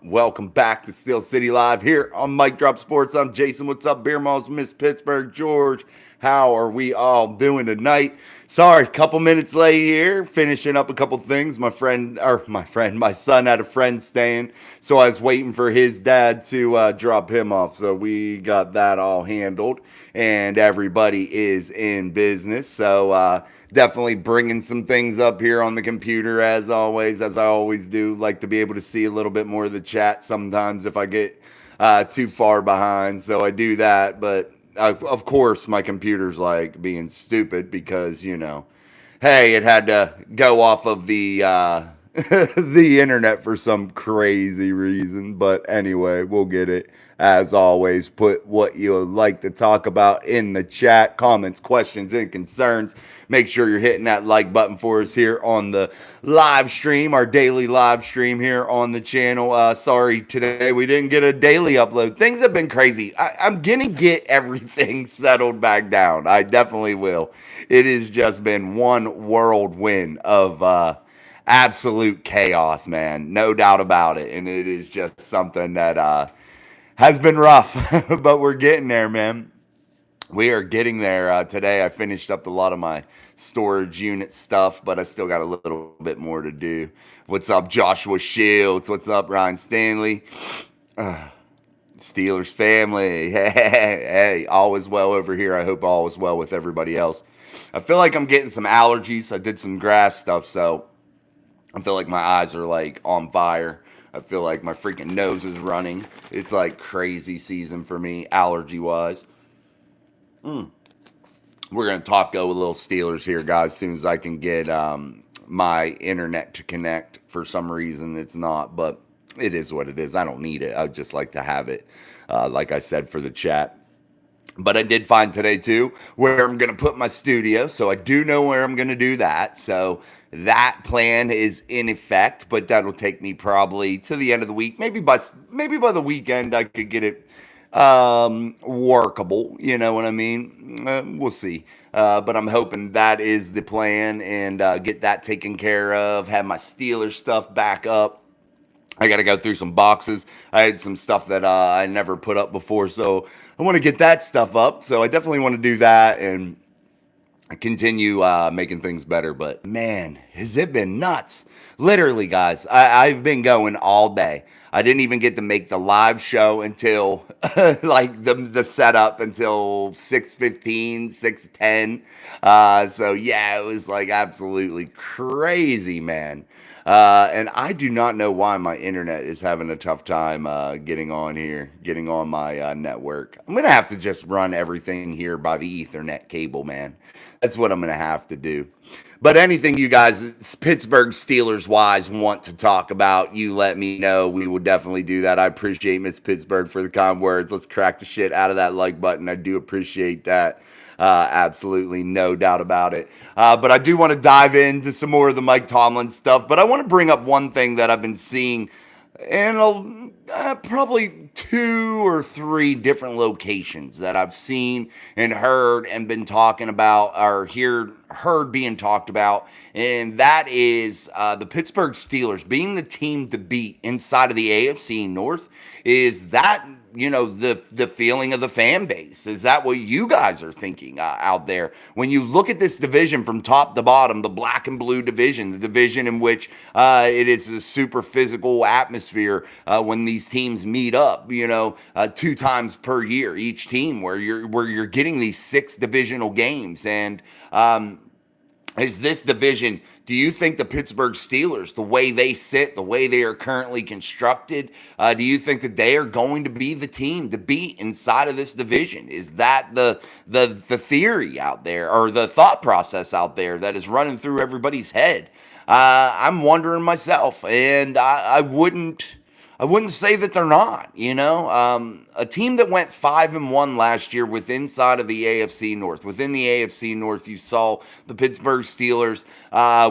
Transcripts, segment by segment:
Welcome back to Steel City Live here on Mike Drop Sports. I'm Jason. What's up, Beer Malls, Miss Pittsburgh, George? How are we all doing tonight? Sorry, couple minutes late here, finishing up a couple things. My son had a friend staying, so I was waiting for his dad to drop him off. So we got that all handled, and everybody is in business. So definitely bringing some things up here on the computer as always, as I always do. Like to be able to see a little bit more of the chat sometimes if I get too far behind. So I do that, but of course my computer's like being stupid because hey, it had to go off of the the internet for some crazy reason. But anyway, we'll get it. As always, put what you would like to talk about in the chat, comments, questions, and concerns. Make sure you're hitting that like button for us here on the live stream, our daily live stream here on the channel. Sorry, today we didn't get a daily upload. Things have been crazy. I'm going to get everything settled back down. I definitely will. It has just been one whirlwind of absolute chaos, man. No doubt about it. And it is just something that has been rough, but we're getting there, man. We are getting there. Today I finished up a lot of my storage unit stuff, but I still got a little bit more to do. What's up, Joshua Shields? What's up, Ryan Stanley? Steelers family. Hey, all is well over here. I hope all is well with everybody else. I feel like I'm getting some allergies. I did some grass stuff, so I feel like my eyes are like on fire. I feel like my freaking nose is running. It's like crazy season for me, allergy wise. We're going to go a little Steelers here, guys, as soon as I can get my internet to connect. For some reason, it's not, but it is what it is. I don't need it. I'd just like to have it, like I said, for the chat. But I did find today, too, where I'm going to put my studio. So I do know where I'm going to do that. So that plan is in effect, but that'll take me probably to the end of the week. Maybe by the weekend, I could get it workable. You know what I mean? We'll see. But I'm hoping that is the plan and get that taken care of, have my Steelers stuff back up. I got to go through some boxes. I had some stuff that I never put up before, so I want to get that stuff up. So I definitely want to do that and continue making things better. But man, has it been nuts? Literally, guys, I've been going all day. I didn't even get to make the live show until like the setup until 6:15, 6:10. So yeah, it was like absolutely crazy, man. And I do not know why my internet is having a tough time getting on here, getting on my network. I'm going to have to just run everything here by the Ethernet cable, man. That's what I'm going to have to do. But anything you guys, Pittsburgh Steelers wise, want to talk about, you let me know. We will definitely do that. I appreciate Miss Pittsburgh for the kind words. Let's crack the shit out of that like button. I do appreciate that. Absolutely, no doubt about it. But I do want to dive into some more of the Mike Tomlin stuff. But I want to bring up one thing that I've been seeing in probably 2 or 3 different locations that I've seen and heard and been talking about, or heard being talked about, and that is the Pittsburgh Steelers being the team to beat inside of the AFC North. Is that the feeling of the fan base? Is that what you guys are thinking out there when you look at this division from top to bottom, the black and blue division, the division in which it is a super physical atmosphere when these teams meet up, 2 times per year, each team, where you're getting these 6 divisional games. And is this division, do you think the Pittsburgh Steelers, the way they sit, the way they are currently constructed, do you think that they are going to be the team to beat inside of this division? Is that the theory out there, or the thought process out there that is running through everybody's head? I'm wondering myself, and I wouldn't say that they're not. A team that went 5-1 last year inside of the AFC North. Within the AFC North, you saw the Pittsburgh Steelers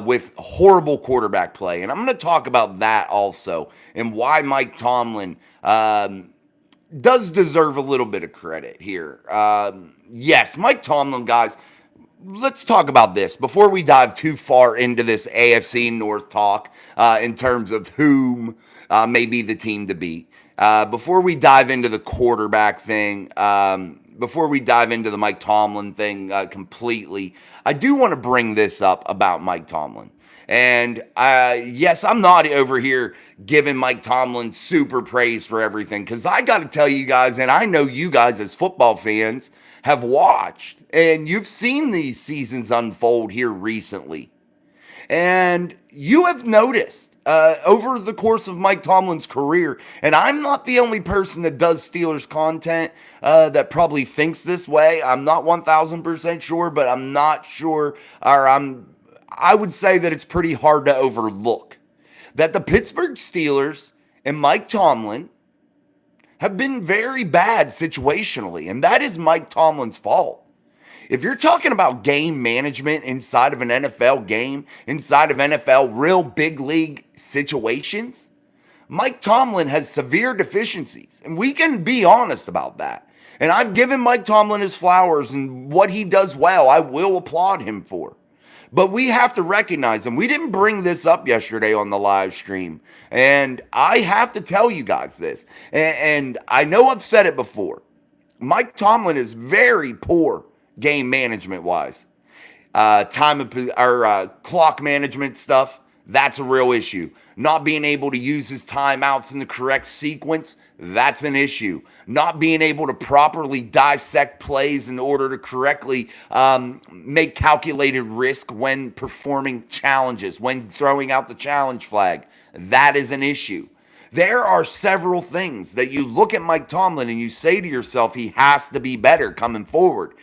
with horrible quarterback play, and I'm going to talk about that also, and why Mike Tomlin does deserve a little bit of credit here. Yes, Mike Tomlin, guys. Let's talk about this before we dive too far into this AFC North talk in terms of whom may be the team to beat. Before we dive into the quarterback thing, before we dive into the Mike Tomlin thing completely, I do want to bring this up about Mike Tomlin. And yes, I'm not over here giving Mike Tomlin super praise for everything, because I got to tell you guys, and I know you guys as football fans have watched and you've seen these seasons unfold here recently. And you have noticed over the course of Mike Tomlin's career, and I'm not the only person that does Steelers content that probably thinks this way. I'm not 1000% sure, but I'm not sure, or I would say that it's pretty hard to overlook that the Pittsburgh Steelers and Mike Tomlin have been very bad situationally, and that is Mike Tomlin's fault. If you're talking about game management inside of an NFL game, inside of NFL real big league situations, Mike Tomlin has severe deficiencies, and we can be honest about that. And I've given Mike Tomlin his flowers, and what he does well, I will applaud him for. But we have to recognize, and we didn't bring this up yesterday on the live stream, and I have to tell you guys this, and I know I've said it before. Mike Tomlin is very poor game management wise. Clock management stuff, that's a real issue. Not being able to use his timeouts in the correct sequence, that's an issue. Not being able to properly dissect plays in order to correctly make calculated risk when performing challenges, when throwing out the challenge flag, that is an issue. There are several things that you look at Mike Tomlin and you say to yourself, he has to be better coming forward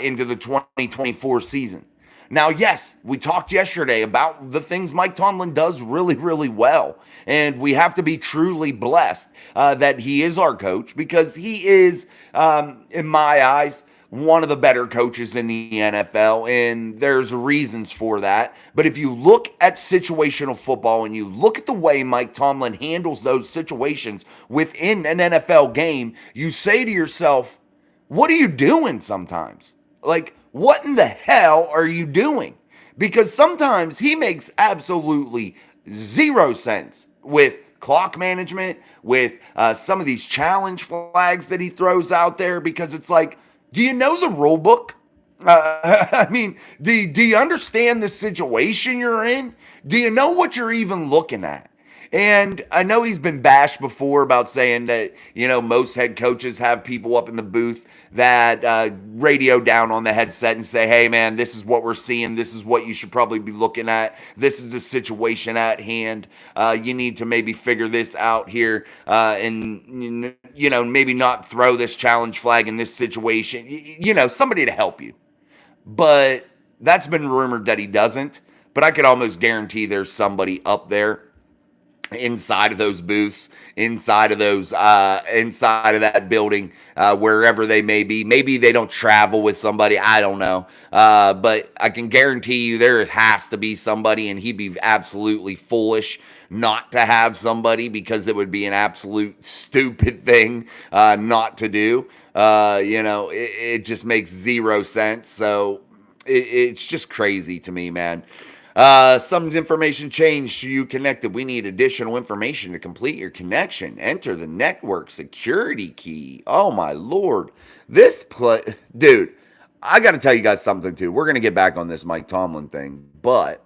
into the 2024 season. Now, yes, we talked yesterday about the things Mike Tomlin does really, really well. And we have to be truly blessed that he is our coach, because he is, in my eyes, one of the better coaches in the NFL, and there's reasons for that. But if you look at situational football and you look at the way Mike Tomlin handles those situations within an NFL game, you say to yourself, what are you doing sometimes? Like, what in the hell are you doing? Because sometimes he makes absolutely zero sense with clock management, with some of these challenge flags that he throws out there, because it's like, do you know the rule book? I mean, do you understand the situation you're in? Do you know what you're even looking at? And I know he's been bashed before about saying that, most head coaches have people up in the booth that radio down on the headset and say, hey, man, this is what we're seeing. This is what you should probably be looking at. This is the situation at hand. You need to maybe figure this out here and, maybe not throw this challenge flag in this situation. Somebody to help you. But that's been rumored that he doesn't. But I could almost guarantee there's somebody up there inside of those booths, inside of that building, wherever they may be. Maybe they don't travel with somebody. I don't know. But I can guarantee you there has to be somebody, and he'd be absolutely foolish not to have somebody, because it would be an absolute stupid thing not to do. It just makes zero sense. So it's just crazy to me, man. Some information changed. You connected. We need additional information to complete your connection. Enter the network security key. Oh my Lord. Dude, I got to tell you guys something too. We're going to get back on this Mike Tomlin thing, but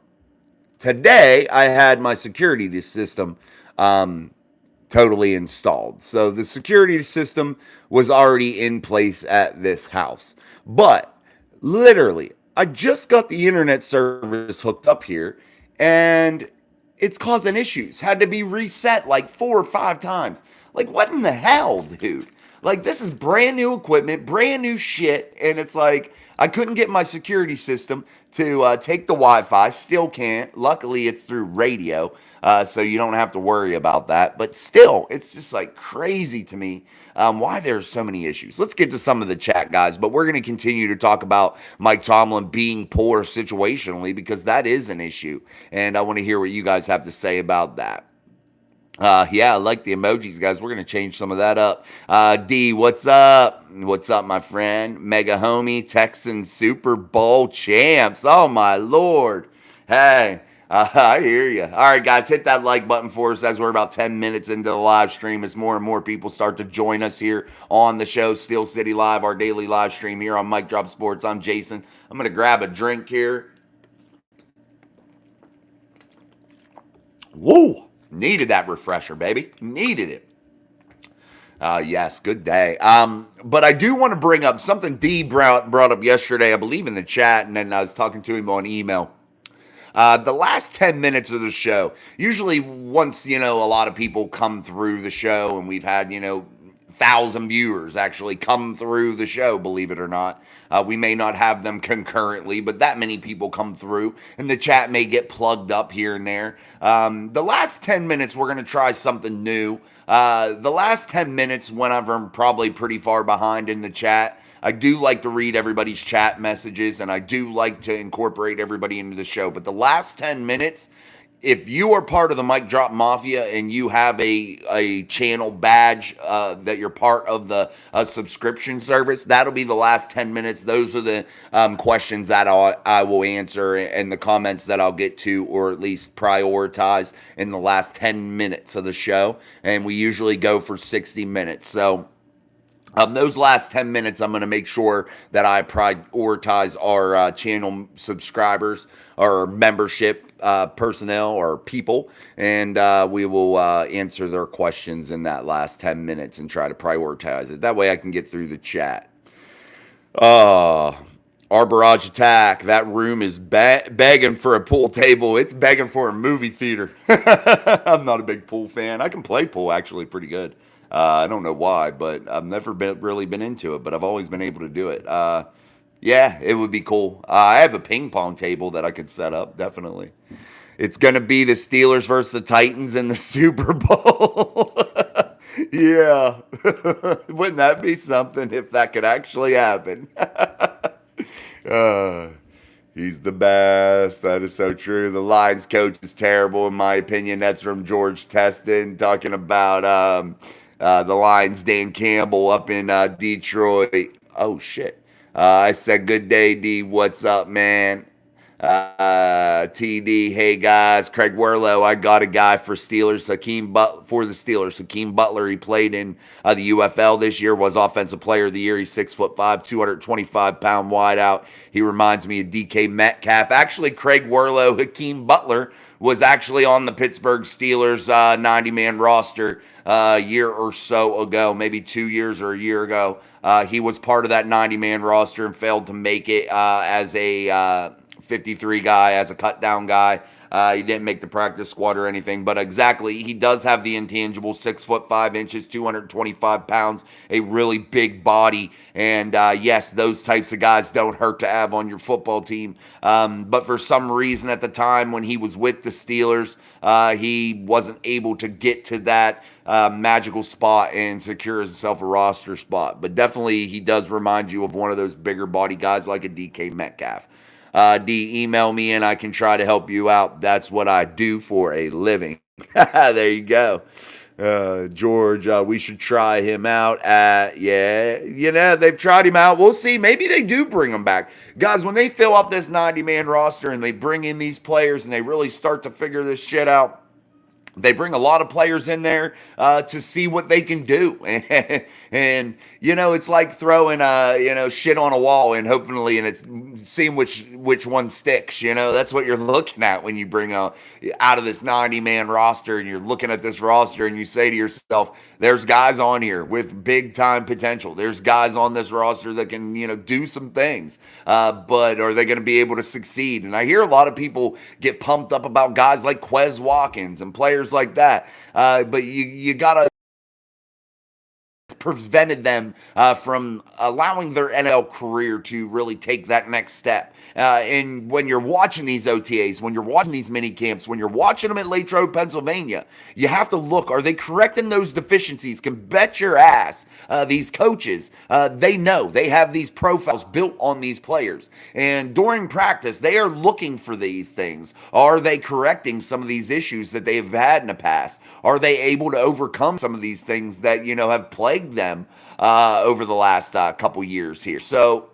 today I had my security system totally installed. So the security system was already in place at this house, but literally I just got the internet service hooked up here, and it's causing issues. Had to be reset like 4 or 5 times. Like, what in the hell, dude? Like, this is brand new equipment, brand new shit, and it's like, I couldn't get my security system to take the Wi-Fi. Still can't. Luckily, it's through radio, so you don't have to worry about that. But still, it's just like crazy to me why there's so many issues. Let's get to some of the chat, guys. But we're going to continue to talk about Mike Tomlin being poor situationally, because that is an issue. And I want to hear what you guys have to say about that. Yeah, I like the emojis, guys. We're going to change some of that up. D, what's up? What's up, my friend? Mega homie, Texans Super Bowl champs. Oh, my Lord. Hey, I hear you. All right, guys, hit that like button for us as we're about 10 minutes into the live stream as more and more people start to join us here on the show, Steel City Live, our daily live stream here on Mic Drop Sports. I'm Jason. I'm going to grab a drink here. Whoa, needed that refresher, baby. Needed it. Yes, good day. But I do want to bring up something D brought up yesterday, I believe in the chat, and then I was talking to him on email. The last 10 minutes of the show, usually once, a lot of people come through the show and we've had, 1,000 viewers actually come through the show, believe it or not. We may not have them concurrently, but that many people come through and the chat may get plugged up here and there. The last 10 minutes, we're going to try something new. The last 10 minutes, whenever I'm probably pretty far behind in the chat, I do like to read everybody's chat messages and I do like to incorporate everybody into the show. But the last 10 minutes, if you are part of the Mic Drop Mafia and you have a channel badge that you're part of the subscription service, that'll be the last 10 minutes. Those are the questions that I will answer and the comments that I'll get to, or at least prioritize in the last 10 minutes of the show. And we usually go for 60 minutes. So those last 10 minutes, I'm going to make sure that I prioritize our channel subscribers or membership personnel or people, and we will answer their questions in that last 10 minutes and try to prioritize it. That way I can get through the chat. Our barrage attack. That room is begging for a pool table. It's begging for a movie theater. I'm not a big pool fan. I can play pool actually pretty good. I don't know why, but I've never really been into it, but I've always been able to do it. Yeah, it would be cool. I have a ping pong table that I could set up, definitely. It's going to be the Steelers versus the Titans in the Super Bowl. Yeah. Wouldn't that be something if that could actually happen? uh, He's the best. That is so true. The Lions coach is terrible, in my opinion. That's from George Teston talking about the Lions, Dan Campbell up in Detroit. Oh, shit. I said, good day, D. What's up, man? TD, hey guys, Craig Werlow. I got a guy for Steelers, for the Steelers. Hakeem Butler. He played in the UFL this year. Was Offensive Player of the Year. He's 6'5", 225-pound wideout. He reminds me of DK Metcalf. Actually, Craig Werlow, Hakeem Butler was actually on the Pittsburgh Steelers 90-man roster a year or so ago, maybe 2 years or a year ago. He was part of that 90-man roster and failed to make it as a 53 guy, as a cut down guy. He didn't make the practice squad or anything, but exactly, he does have the intangible 6'5", 225 pounds, a really big body. And yes, those types of guys don't hurt to have on your football team. But for some reason at the time when he was with the Steelers, he wasn't able to get to that magical spot and secure himself a roster spot. But definitely, he does remind you of one of those bigger body guys like a DK Metcalf. D, email me and I can try to help you out. That's what I do for a living. There you go. George, we should try him out. Yeah, they've tried him out. We'll see. Maybe they do bring him back. Guys, when they fill up this 90-man roster and they bring in these players and they really start to figure this shit out, they bring a lot of players in there to see what they can do. And it's like throwing, shit on a wall and hopefully, and it's seeing which one sticks. That's what you're looking at when you bring out of this 90-man roster and you're looking at this roster and you say to yourself, there's guys on here with big time potential. There's guys on this roster that can, do some things. But are they going to be able to succeed? And I hear a lot of people get pumped up about guys like Quez Watkins and players like that. But you got to prevented them from allowing their NFL career to really take that next step. And when you're watching these OTAs, when you're watching these mini camps, when you're watching them at Latrobe, Pennsylvania, you have to look, are they correcting those deficiencies? Can bet your ass these coaches, they know, they have these profiles built on these players. And during practice, they are looking for these things. Are they correcting some of these issues that they have had in the past? Are they able to overcome some of these things that, have plagued them over the last couple years here? So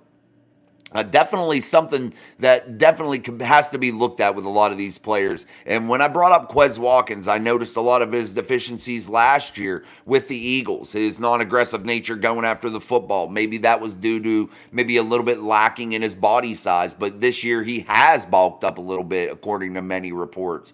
Definitely something that definitely has to be looked at with a lot of these players. And when I brought up Quez Watkins, I noticed a lot of his deficiencies last year with the Eagles, his non-aggressive nature going after the football. Maybe that was due to maybe a little bit lacking in his body size, but this year he has bulked up a little bit, according to many reports,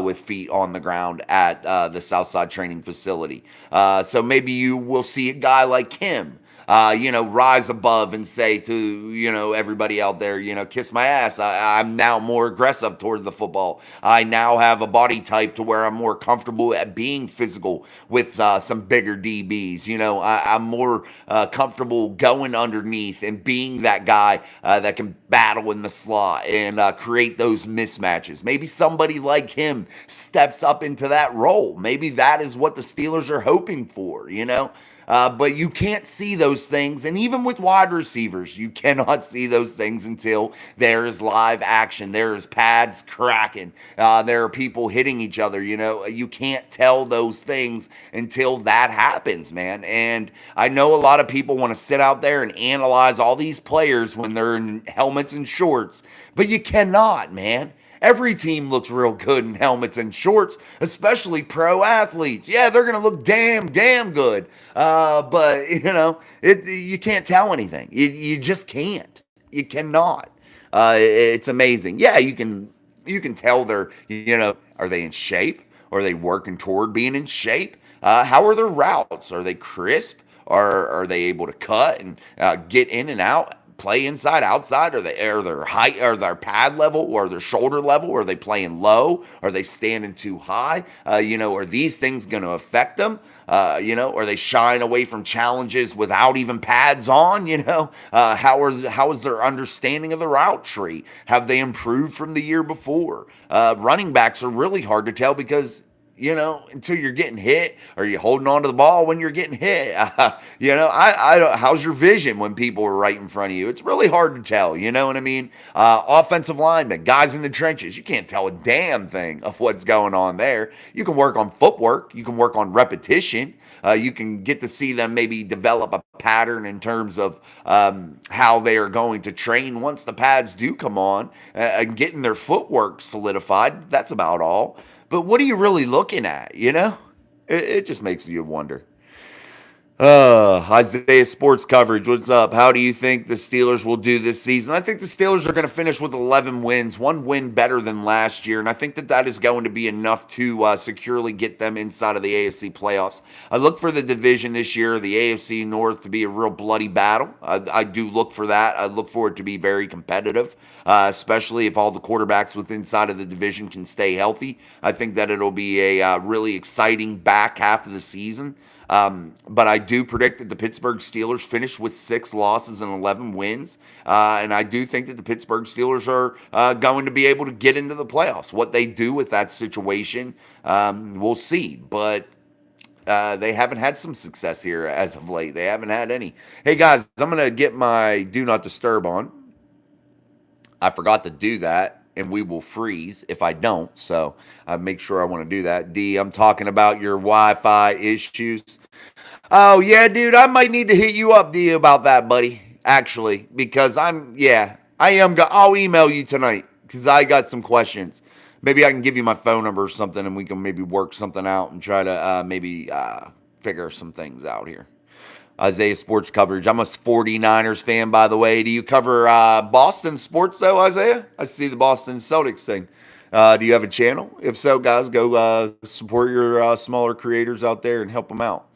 with feet on the ground at the Southside Training Facility. So maybe you will see a guy like him rise above and say to, everybody out there, kiss my ass. I'm now more aggressive toward the football. I now have a body type to where I'm more comfortable at being physical with some bigger DBs. I'm more comfortable going underneath and being that guy that can battle in the slot and create those mismatches. Maybe somebody like him steps up into that role. Maybe that is what the Steelers are hoping for. But you can't see those things. And even with wide receivers, you cannot see those things until there is live action. There is pads cracking. There are people hitting each other. You can't tell those things until that happens, man. And I know a lot of people want to sit out there and analyze all these players when they're in helmets and shorts, but you cannot, man. Every team looks real good in helmets and shorts, especially pro athletes. Yeah, they're going to look damn good. But, you can't tell anything. You just can't. You cannot. It's amazing. Yeah, you can tell are they in shape? Are they working toward being in shape? How are their routes? Are they crisp? Are they able to cut and get in and out? Play inside, outside? Are their height, or their pad level, or their shoulder level? Are they playing low? Are they standing too high? Are these things going to affect them? Are they shying away from challenges without even pads on? How is their understanding of the route tree? Have they improved from the year before? Running backs are really hard to tell because until you're getting hit, or you're holding on to the ball when you're getting hit. I don't, how's your vision when people are right in front of you? It's really hard to tell. You know what I mean? Offensive linemen, guys in the trenches, you can't tell a damn thing of what's going on there. You can work on footwork. You can work on repetition. You can get to see them maybe develop a pattern in terms of how they are going to train once the pads do come on, and getting their footwork solidified. That's about all. But what are you really looking at, It just makes you wonder. Isaiah Sports Coverage, what's up? How do you think the Steelers will do this season? I think the Steelers are going to finish with 11 wins, one win better than last year, and I think that is going to be enough to securely get them inside of the AFC playoffs. I look for the division this year, the AFC North, to be a real bloody battle. I do look for that. I look for it to be very competitive, especially if all the quarterbacks within inside of the division can stay healthy. I think that it'll be a really exciting back half of the season. But I do predict that the Pittsburgh Steelers finish with 6 losses and 11 wins. And I do think that the Pittsburgh Steelers are going to be able to get into the playoffs. What they do with that situation, we'll see. But they haven't had some success here as of late. They haven't had any. Hey, guys, I'm going to get my Do Not Disturb on. I forgot to do that. And we will freeze if I don't. So I make sure I want to do that. D, I'm talking about your Wi-Fi issues. Oh, yeah, dude, I might need to hit you up, D, about that, buddy. Actually, because I'll email you tonight because I got some questions. Maybe I can give you my phone number or something and we can maybe work something out and try to figure some things out here. Isaiah Sports Coverage. I'm a 49ers fan, by the way. Do you cover Boston sports, though, Isaiah? I see the Boston Celtics thing. Do you have a channel? If so, guys, go support your smaller creators out there and help them out.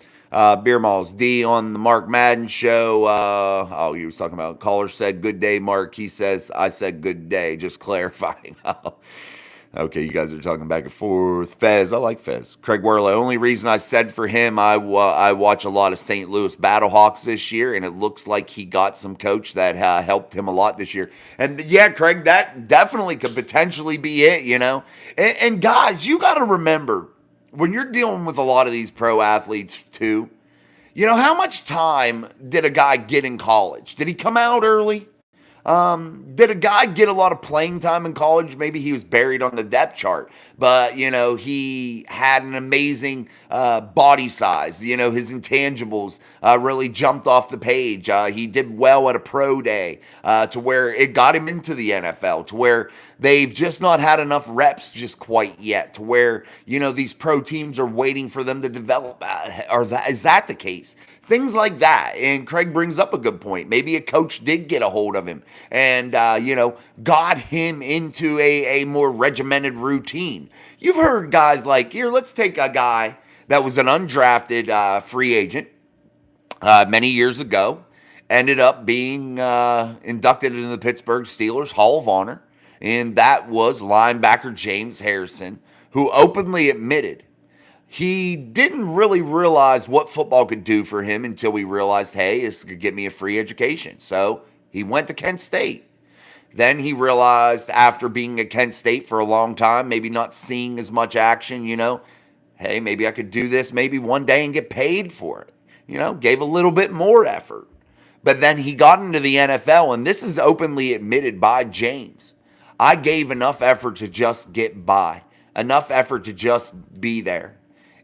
Beer Malls. D on the Mark Madden show. He was talking about caller said, good day, Mark. He says, I said good day. Just clarifying. Okay, you guys are talking back and forth. Fez, I like Fez. Craig Werle, only reason I said for him, I watch a lot of St. Louis Battlehawks this year, and it looks like he got some coach that helped him a lot this year. And yeah, Craig, that definitely could potentially be it, And guys, you got to remember, when you're dealing with a lot of these pro athletes too, how much time did a guy get in college? Did he come out early? Did a guy get a lot of playing time in college? Maybe he was buried on the depth chart, but he had an amazing body size. His intangibles really jumped off the page. He did well at a pro day to where it got him into the NFL, to where they've just not had enough reps just quite yet, to where these pro teams are waiting for them to develop. Is that the case? Things like that. And Craig brings up a good point. Maybe a coach did get a hold of him and, got him into a more regimented routine. You've heard guys like, here, let's take a guy that was an undrafted free agent many years ago, ended up being inducted into the Pittsburgh Steelers Hall of Honor, and that was linebacker James Harrison, who openly admitted he didn't really realize what football could do for him until he realized, hey, this could get me a free education. So he went to Kent State. Then he realized after being at Kent State for a long time, maybe not seeing as much action, hey, maybe I could do this maybe one day and get paid for it. Gave a little bit more effort. But then he got into the NFL, and this is openly admitted by James. I gave enough effort to just get by, enough effort to just be there.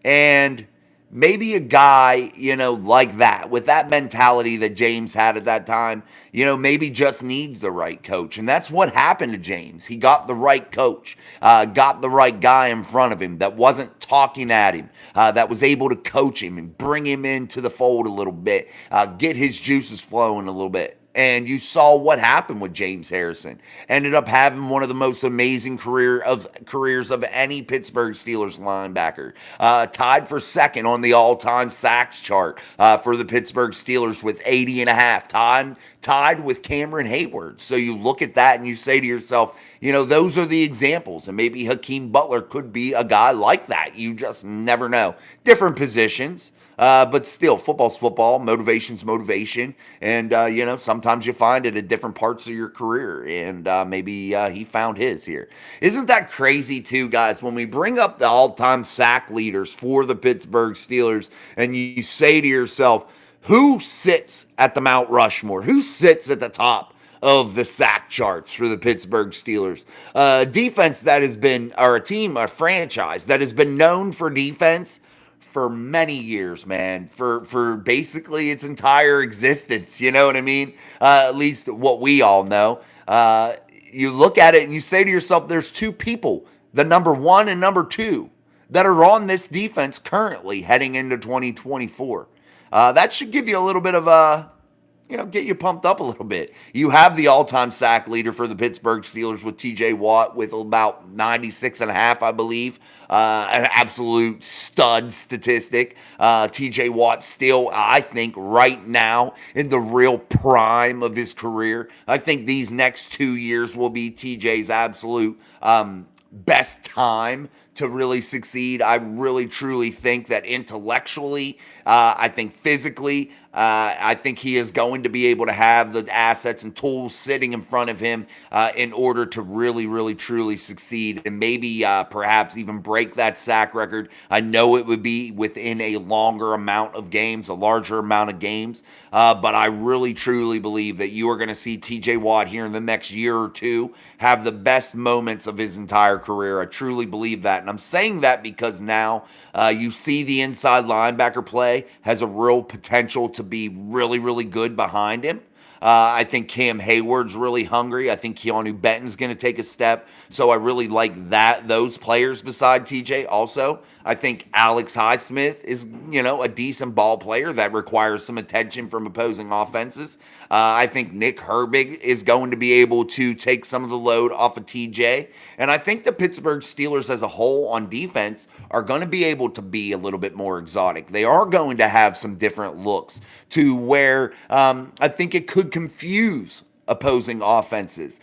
And maybe a guy, like that, with that mentality that James had at that time, maybe just needs the right coach. And that's what happened to James. He got the right coach, got the right guy in front of him that wasn't talking at him, that was able to coach him and bring him into the fold a little bit, get his juices flowing a little bit. And you saw what happened with James Harrison. Ended up having one of the most amazing careers of any Pittsburgh Steelers linebacker. Tied for second on the all-time sacks chart for the Pittsburgh Steelers with 80 and a half. Tied with Cameron Hayward. So you look at that and you say to yourself, those are the examples. And maybe Hakeem Butler could be a guy like that. You just never know. Different positions. But still, football's football, motivation's motivation, and sometimes you find it at different parts of your career, and maybe he found his here. Isn't that crazy too, guys? When we bring up the all-time sack leaders for the Pittsburgh Steelers, and you say to yourself, who sits at the Mount Rushmore? Who sits at the top of the sack charts for the Pittsburgh Steelers? Defense that has been, or a franchise that has been known for defense for many years, man, for basically its entire existence, you know what I mean? At least what we all know. You look at it and you say to yourself, there's two people, the number one and number two, that are on this defense currently heading into 2024. That should give you a little bit of get you pumped up a little bit. You have the all-time sack leader for the Pittsburgh Steelers with TJ Watt with about 96 and a half, I believe. An absolute stud statistic. TJ Watt still, I think, right now in the real prime of his career. I think these next 2 years will be TJ's absolute best time to really succeed. I really, truly think that intellectually, I think physically, I think he is going to be able to have the assets and tools sitting in front of him in order to really, really, truly succeed and maybe perhaps even break that sack record. I know it would be within a longer amount of games, a larger amount of games, but I really, truly believe that you are going to see TJ Watt here in the next year or two have the best moments of his entire career. I truly believe that. And I'm saying that because now you see the inside linebacker play has a real potential to be really, really good behind him. I think Cam Hayward's really hungry. I think Keanu Benton's going to take a step. So I really like those players beside TJ also. I think Alex Highsmith is, a decent ball player that requires some attention from opposing offenses. I think Nick Herbig is going to be able to take some of the load off of TJ. And I think the Pittsburgh Steelers as a whole on defense are going to be able to be a little bit more exotic. They are going to have some different looks to where I think it could confuse opposing offenses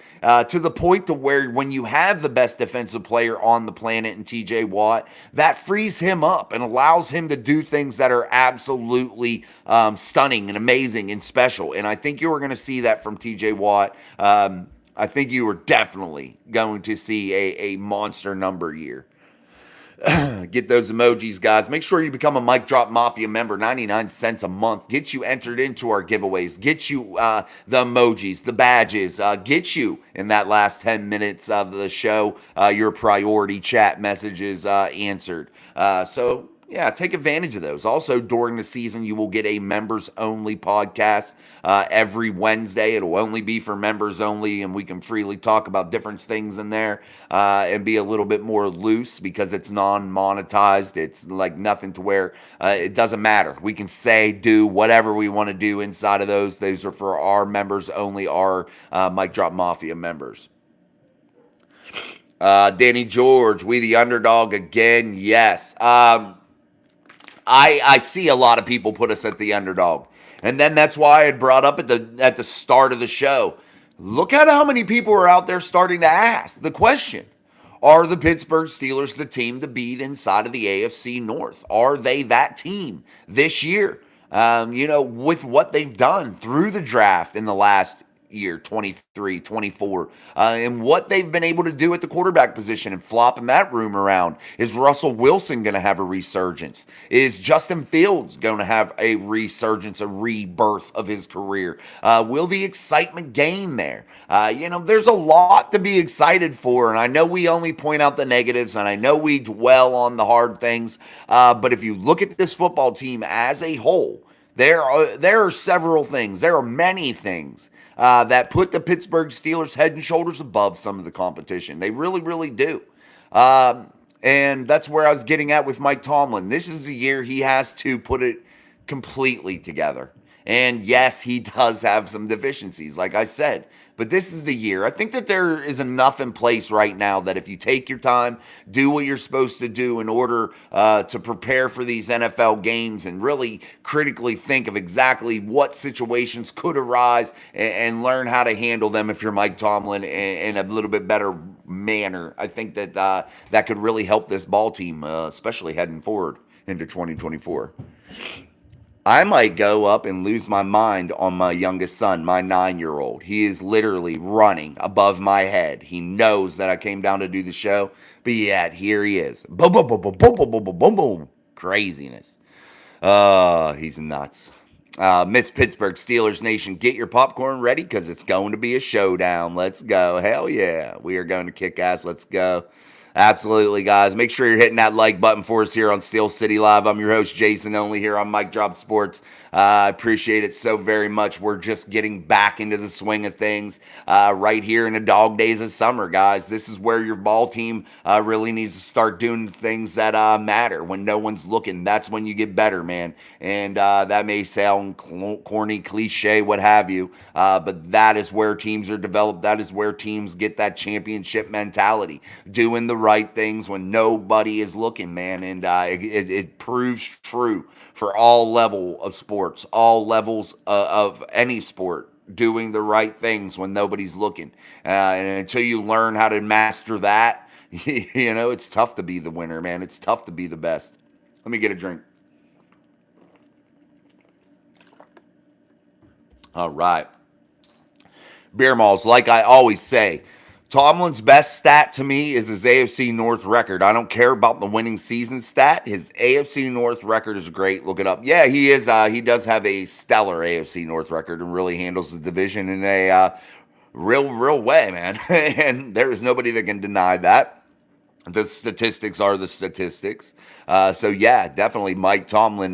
to the point to where when you have the best defensive player on the planet in TJ Watt, that frees him up and allows him to do things that are absolutely stunning and amazing and special. And I think you are going to see that from TJ Watt. I think you are definitely going to see a monster number year. Get those emojis, guys. Make sure you become a Mic Drop Mafia member. 99 cents a month. Get you entered into our giveaways. Get you the emojis, the badges. Get you in that last 10 minutes of the show your priority chat messages answered. So yeah, take advantage of those. Also, during the season, you will get a members only podcast every Wednesday. It'll only be for members only, and we can freely talk about different things in there and be a little bit more loose because it's non monetized. It's like nothing to where it doesn't matter. We can say, do whatever we want to do inside of those. Those are for our members only, our Mic Drop Mafia members. Danny George, we the underdog again. Yes. I see a lot of people put us at the underdog. And then that's why I had brought up at the start of the show. Look at how many people are out there starting to ask the question. Are the Pittsburgh Steelers the team to beat inside of the AFC North? Are they that team this year? With what they've done through the draft in the last year, 23, 24, and what they've been able to do at the quarterback position and flopping that room around. Is Russell Wilson going to have a resurgence? Is Justin Fields going to have a resurgence, a rebirth of his career? Will the excitement gain there? There's a lot to be excited for, and I know we only point out the negatives, and I know we dwell on the hard things, but if you look at this football team as a whole, there are several things. There are many things that put the Pittsburgh Steelers head and shoulders above some of the competition. They really, really do. And that's where I was getting at with Mike Tomlin. This is the year he has to put it completely together. And yes, he does have some deficiencies, like I said. But this is the year. I think that there is enough in place right now that if you take your time, do what you're supposed to do in order to prepare for these NFL games and really critically think of exactly what situations could arise and learn how to handle them if you're Mike Tomlin in a little bit better manner. I think that that could really help this ball team, especially heading forward into 2024. I might go up and lose my mind on my youngest son, my 9-year-old. He is literally running above my head. He knows that I came down to do the show, but yet here he is. Boom, boom, boom, boom, boom, boom, boom, boom, boom, boom. Craziness. He's nuts. Miss Pittsburgh Steelers Nation, get your popcorn ready because it's going to be a showdown. Let's go. Hell yeah. We are going to kick ass. Let's go. Absolutely, guys. Make sure you're hitting that like button for us here on Steel City Live. I'm your host, Jason, only here on Mic Drop Sports. I appreciate it so very much. We're just getting back into the swing of things right here in the dog days of summer, guys. This is where your ball team really needs to start doing things that matter. When no one's looking, that's when you get better, man. And that may sound corny, cliche, what have you, but that is where teams are developed. That is where teams get that championship mentality, doing the right things when nobody is looking, man. And it proves true for all level of sports, all levels of any sport, doing the right things when nobody's looking. And until you learn how to master that, it's tough to be the winner, man. It's tough to be the best. Let me get a drink. All right. Beer malls, like I always say, Tomlin's best stat to me is his AFC North record. I don't care about the winning season stat. His AFC North record is great. Look it up. Yeah, he is. He does have a stellar AFC North record and really handles the division in a real way, man. And there is nobody that can deny that. The statistics are the statistics. So yeah, definitely Mike Tomlin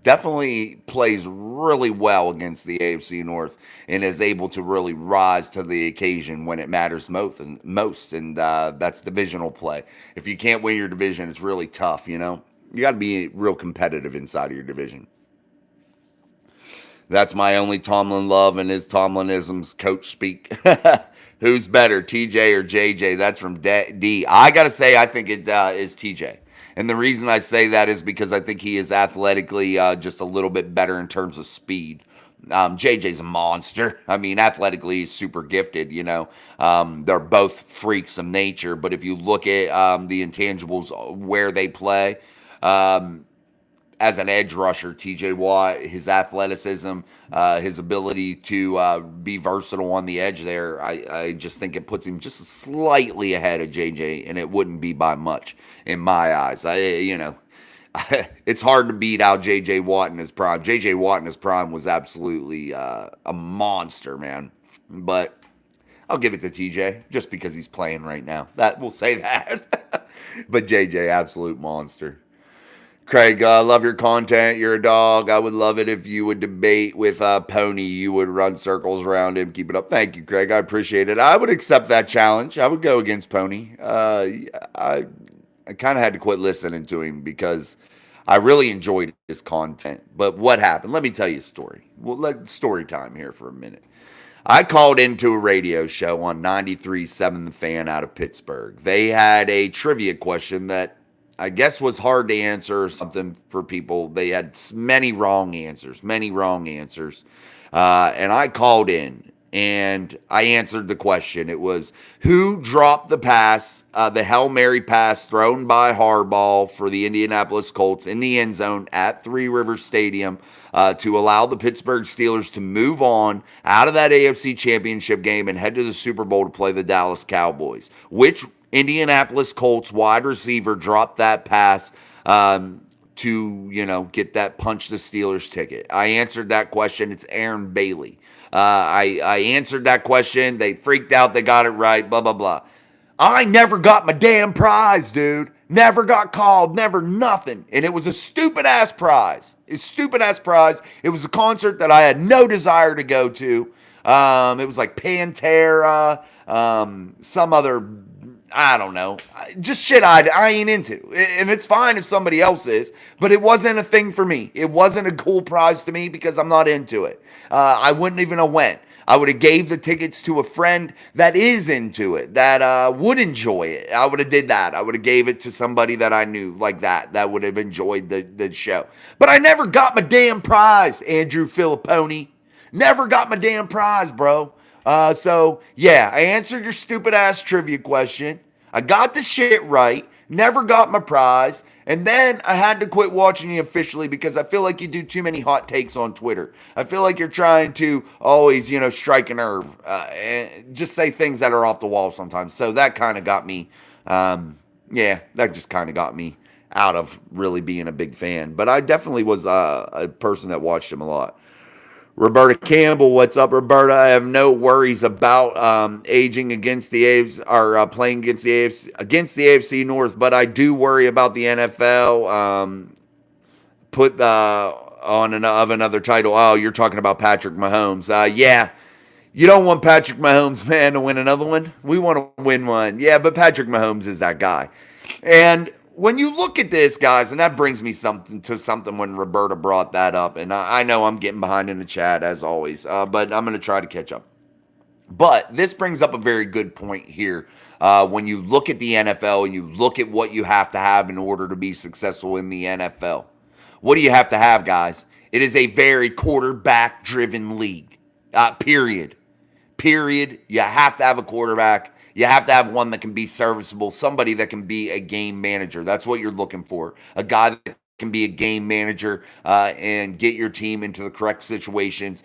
definitely plays really well against the AFC North and is able to really rise to the occasion when it matters most. And that's divisional play. If you can't win your division, it's really tough, You got to be real competitive inside of your division. That's my only Tomlin love and his Tomlinisms coach speak. Who's better, TJ or JJ? That's from D. I got to say, I think it is TJ. And the reason I say that is because I think he is athletically just a little bit better in terms of speed. JJ's a monster. I mean, athletically, he's super gifted, They're both freaks of nature. But if you look at the intangibles, where they play, as an edge rusher, TJ Watt, his athleticism, his ability to be versatile on the edge there, I just think it puts him just slightly ahead of JJ, and it wouldn't be by much in my eyes. It's hard to beat out JJ Watt in his prime. JJ Watt in his prime was absolutely a monster, man. But I'll give it to TJ just because he's playing right now. That we'll say that. But JJ, absolute monster. Craig, love your content. You're a dog. I would love it if you would debate with Pony. You would run circles around him. Keep it up. Thank you, Craig. I appreciate it. I would accept that challenge. I would go against Pony. I kind of had to quit listening to him because I really enjoyed his content. But what happened? Let me tell you a story. Well, story time here for a minute. I called into a radio show on 93.7 The Fan out of Pittsburgh. They had a trivia question that I guess was hard to answer or something for people. They had many wrong answers. And I called in and I answered the question. It was, who dropped the pass, the Hail Mary pass thrown by Harbaugh for the Indianapolis Colts in the end zone at Three Rivers Stadium to allow the Pittsburgh Steelers to move on out of that AFC Championship game and head to the Super Bowl to play the Dallas Cowboys? Which Indianapolis Colts wide receiver dropped that pass to, get that punch the Steelers ticket? I answered that question. It's Aaron Bailey. I answered that question. They freaked out. They got it right, blah, blah, blah. I never got my damn prize, dude. Never got called, never nothing. And it was a stupid-ass prize. It was a concert that I had no desire to go to. It was like Pantera, some other, I don't know, just shit I ain't into. And it's fine if somebody else is, but it wasn't a thing for me. It wasn't a cool prize to me because I'm not into it. I wouldn't even have went. I would have gave the tickets to a friend that is into it, that would enjoy it. I would have did that. I would have gave it to somebody that I knew like that would have enjoyed the show. But I never got my damn prize, Andrew Filipponi. Never got my damn prize, bro. So, yeah, I answered your stupid-ass trivia question. I got the shit right. Never got my prize. And then I had to quit watching you officially because I feel like you do too many hot takes on Twitter. I feel like you're trying to always, strike a nerve and just say things that are off the wall sometimes. So that kind of got me, that just kind of got me out of really being a big fan. But I definitely was a person that watched him a lot. Roberta Campbell, what's up, Roberta? I have no worries about aging against the AFC or playing against the AFC North, but I do worry about the NFL. Put on another title. Oh, you're talking about Patrick Mahomes. Yeah, you don't want Patrick Mahomes, man, to win another one. We want to win one. Yeah, but Patrick Mahomes is that guy. And when you look at this, guys, and that brings me to something when Roberta brought that up, and I know I'm getting behind in the chat as always, but I'm going to try to catch up. But this brings up a very good point here. When you look at the NFL and you look at what you have to have in order to be successful in the NFL, what do you have to have, guys? It is a very quarterback-driven league. Period. You have to have a quarterback. You have to have one that can be serviceable, somebody that can be a game manager. That's what you're looking for. A guy that can be a game manager and get your team into the correct situations,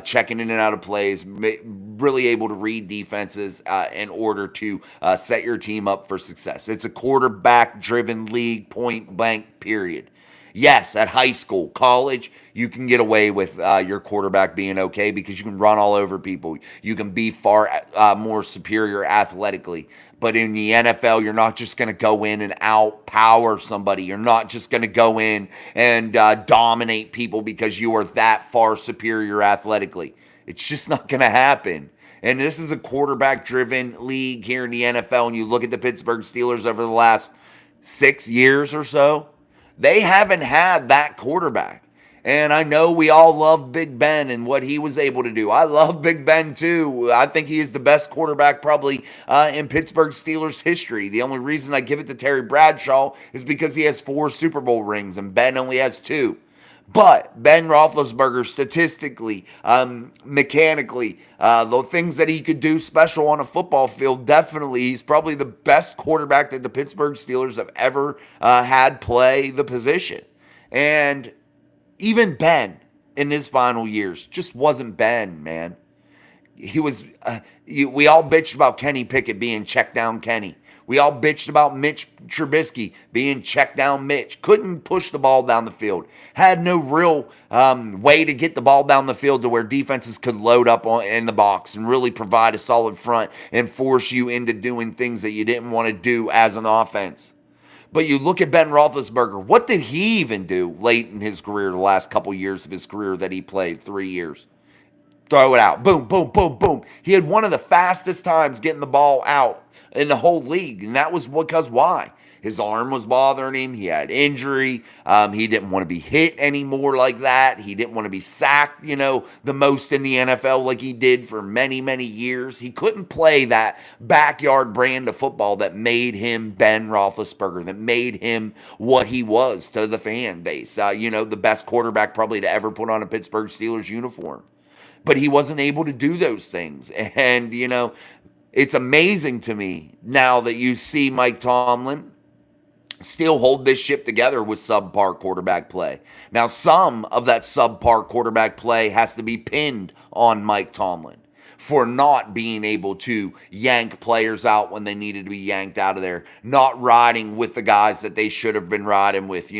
checking in and out of plays, really able to read defenses in order to set your team up for success. It's a quarterback-driven league, point blank, period. Yes, at high school, college, you can get away with your quarterback being okay because you can run all over people. You can be far more superior athletically. But in the NFL, you're not just going to go in and outpower somebody. You're not just going to go in and dominate people because you are that far superior athletically. It's just not going to happen. And this is a quarterback-driven league here in the NFL. And you look at the Pittsburgh Steelers over the last 6 years or so. They haven't had that quarterback. And I know we all love Big Ben and what he was able to do. I love Big Ben too. I think he is the best quarterback probably in Pittsburgh Steelers history. The only reason I give it to Terry Bradshaw is because he has 4 Super Bowl rings and Ben only has 2. But Ben Roethlisberger, statistically, mechanically, the things that he could do special on a football field, definitely, he's probably the best quarterback that the Pittsburgh Steelers have ever had play the position. And even Ben in his final years just wasn't Ben, man. He was. We all bitched about Kenny Pickett being check down Kenny. We all bitched about Mitch Trubisky being check down Mitch. Couldn't push the ball down the field. Had no real way to get the ball down the field to where defenses could load up in the box and really provide a solid front and force you into doing things that you didn't want to do as an offense. But you look at Ben Roethlisberger. What did he even do late in his career, the last couple years of his career that he played, 3 years? Throw it out. Boom, boom, boom, boom. He had one of the fastest times getting the ball out in the whole league. And that was because why? His arm was bothering him. He had injury. He didn't want to be hit anymore like that. He didn't want to be sacked, the most in the NFL like he did for many, many years. He couldn't play that backyard brand of football that made him Ben Roethlisberger, that made him what he was to the fan base. The best quarterback probably to ever put on a Pittsburgh Steelers uniform. But he wasn't able to do those things. And, it's amazing to me now that you see Mike Tomlin still hold this ship together with subpar quarterback play. Now, some of that subpar quarterback play has to be pinned on Mike Tomlin for not being able to yank players out when they needed to be yanked out of there, not riding with the guys that they should have been riding with,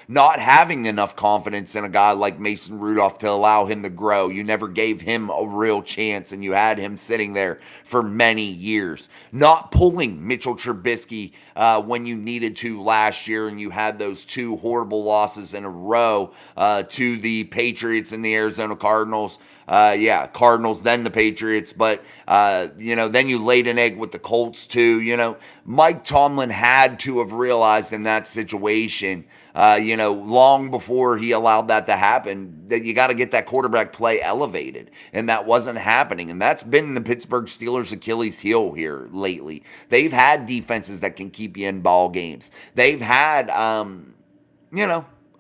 not having enough confidence in a guy like Mason Rudolph to allow him to grow. You never gave him a real chance, and you had him sitting there for many years. Not pulling Mitchell Trubisky when you needed to last year, and you had those two horrible losses in a row to the Patriots and the Arizona Cardinals. Cardinals, then the Patriots, but, then you laid an egg with the Colts too. Mike Tomlin had to have realized in that situation, long before he allowed that to happen, that you got to get that quarterback play elevated, and that wasn't happening. And that's been the Pittsburgh Steelers' Achilles heel here lately. They've had defenses that can keep you in ball games. They've had,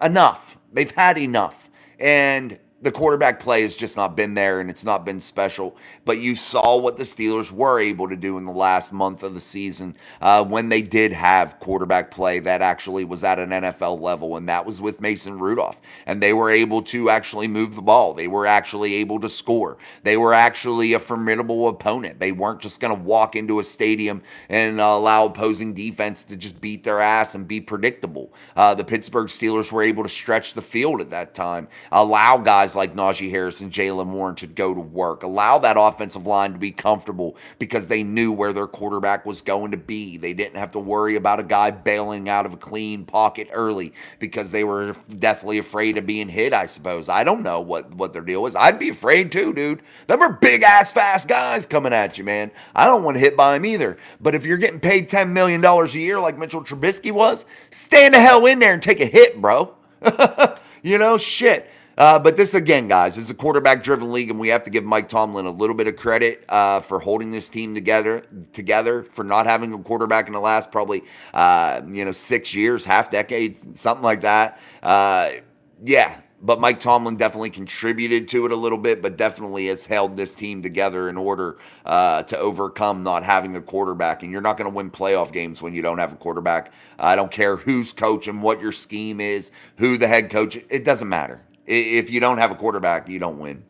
enough. They've had enough. And the quarterback play has just not been there, and it's not been special. But you saw what the Steelers were able to do in the last month of the season when they did have quarterback play that actually was at an NFL level, and that was with Mason Rudolph. And they were able to actually move the ball. They were actually able to score. They were actually a formidable opponent. They weren't just going to walk into a stadium and allow opposing defense to just beat their ass and be predictable. The Pittsburgh Steelers were able to stretch the field at that time, allow guys like Najee Harris and Jalen Warren to go to work, allow that offensive line to be comfortable because they knew where their quarterback was going to be. They didn't have to worry about a guy bailing out of a clean pocket early because they were deathly afraid of being hit, I suppose. I don't know what their deal is. I'd be afraid too, dude. Them are big-ass fast guys coming at you, man. I don't want to hit by them either. But if you're getting paid $10 million a year like Mitchell Trubisky was, stand the hell in there and take a hit, bro. Shit. But this, again, guys, is a quarterback-driven league, and we have to give Mike Tomlin a little bit of credit for holding this team together, for not having a quarterback in the last probably, 6 years, half decades, something like that. But Mike Tomlin definitely contributed to it a little bit, but definitely has held this team together in order to overcome not having a quarterback. And you're not going to win playoff games when you don't have a quarterback. I don't care who's coaching, what your scheme is, who the head coach is. It doesn't matter. If you don't have a quarterback, you don't win.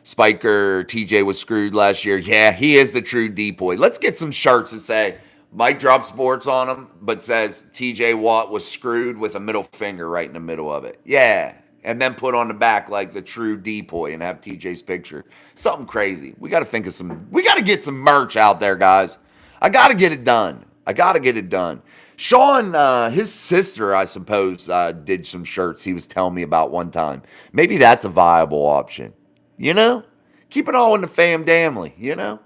Spiker, TJ was screwed last year. Yeah, he is the true decoy. Let's get some shirts that say Mike dropped sports on him, but says TJ Watt was screwed with a middle finger right in the middle of it. Yeah. And then put on the back like the true decoy and have TJ's picture. Something crazy. We got to get some merch out there, guys. I got to get it done. Sean, his sister, I suppose, did some shirts he was telling me about one time. Maybe that's a viable option. Keep it all in the fam family, All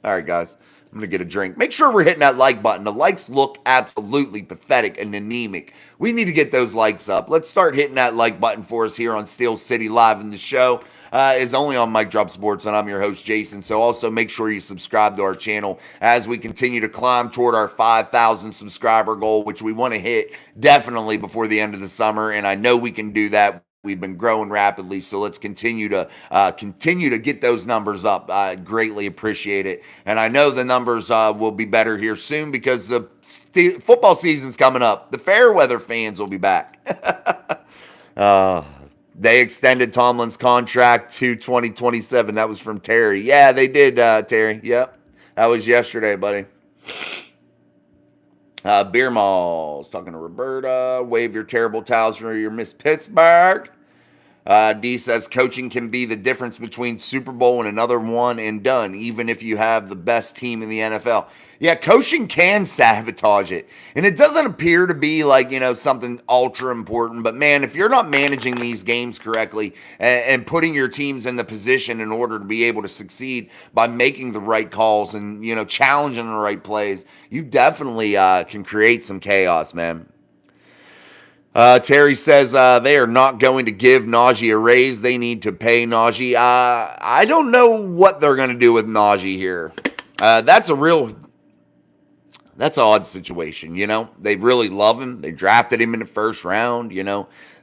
right, guys. I'm going to get a drink. Make sure we're hitting that like button. The likes look absolutely pathetic and anemic. We need to get those likes up. Let's start hitting that like button for us here on Steel City Live in the show. Is only on Mike Drop Sports, and I'm your host, Jason. So also make sure you subscribe to our channel as we continue to climb toward our 5,000 subscriber goal, which we want to hit definitely before the end of the summer, and I know we can do that. We've been growing rapidly, so let's continue to get those numbers up. I greatly appreciate it, and I know the numbers will be better here soon because the football season's coming up. The fair weather fans will be back. uh, they extended Tomlin's contract to 2027. That was from Terry. Yeah, they did, Terry. Yep, that was yesterday, buddy. Beer Malls talking to Roberta. Wave your terrible towels for your Miss Pittsburgh. D says coaching can be the difference between Super Bowl and another one and done, even if you have the best team in the NFL. Yeah, coaching can sabotage it. And it doesn't appear to be like, something ultra important. But man, if you're not managing these games correctly and putting your teams in the position in order to be able to succeed by making the right calls and, challenging the right plays, you definitely can create some chaos, man. Terry says they are not going to give Najee a raise. They need to pay Najee. I don't know what they're going to do with Najee here. That's an odd situation, They really love him. They drafted him in the first round,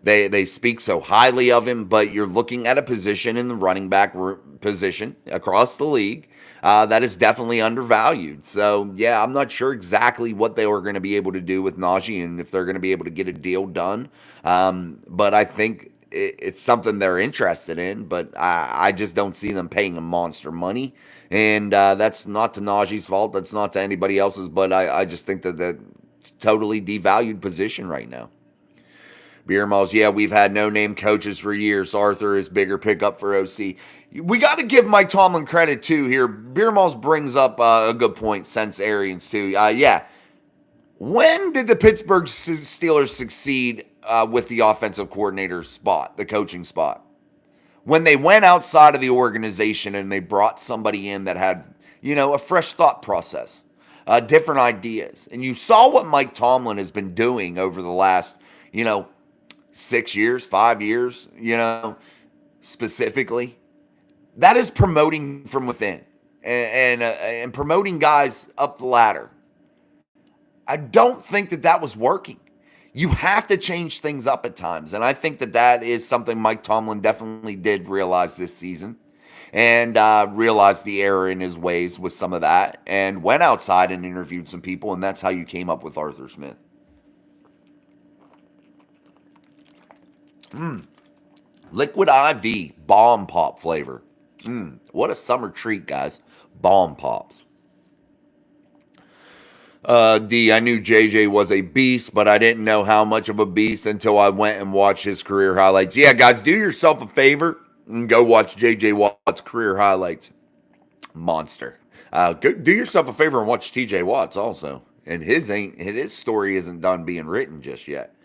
They speak so highly of him, but you're looking at a position in the running back position across the league that is definitely undervalued. So, yeah, I'm not sure exactly what they were going to be able to do with Najee and if they're going to be able to get a deal done. But I think it's something they're interested in, but I just don't see them paying him monster money. And that's not to Najee's fault. That's not to anybody else's, but I just think that totally devalued position right now. Beer Malls, yeah, we've had no-name coaches for years. Arthur is bigger pickup for OC. We got to give Mike Tomlin credit, too, here. Beer Malls brings up a good point, since Arians, too. Yeah. When did the Pittsburgh Steelers succeed with the offensive coordinator spot, the coaching spot? When they went outside of the organization and they brought somebody in that had, a fresh thought process, different ideas. And you saw what Mike Tomlin has been doing over the last, 6 years, 5 years, specifically. That is promoting from within and promoting guys up the ladder. I don't think that was working. You have to change things up at times. And I think that is something Mike Tomlin definitely did realize this season and realized the error in his ways with some of that and went outside and interviewed some people. And that's how you came up with Arthur Smith. Liquid IV, bomb pop flavor. What a summer treat, guys. Bomb pops. D, I knew JJ was a beast, but I didn't know how much of a beast until I went and watched his career highlights. Yeah, guys, do yourself a favor and go watch JJ Watt's career highlights. Monster. Go do yourself a favor and watch TJ Watt's also. And his story isn't done being written just yet.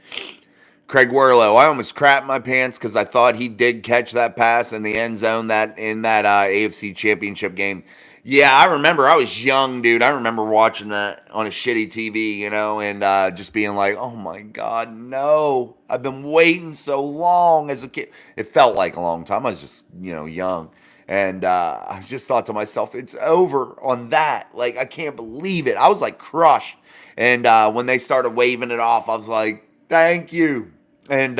Craig Werlow, I almost crapped my pants because I thought he did catch that pass in the end zone in that AFC Championship game. Yeah, I remember. I was young, dude. I remember watching that on a shitty TV, and just being like, oh, my God, no. I've been waiting so long as a kid. It felt like a long time. I was just, young. And I just thought to myself, it's over on that. Like, I can't believe it. I was, like, crushed. And when they started waving it off, I was like, thank you. And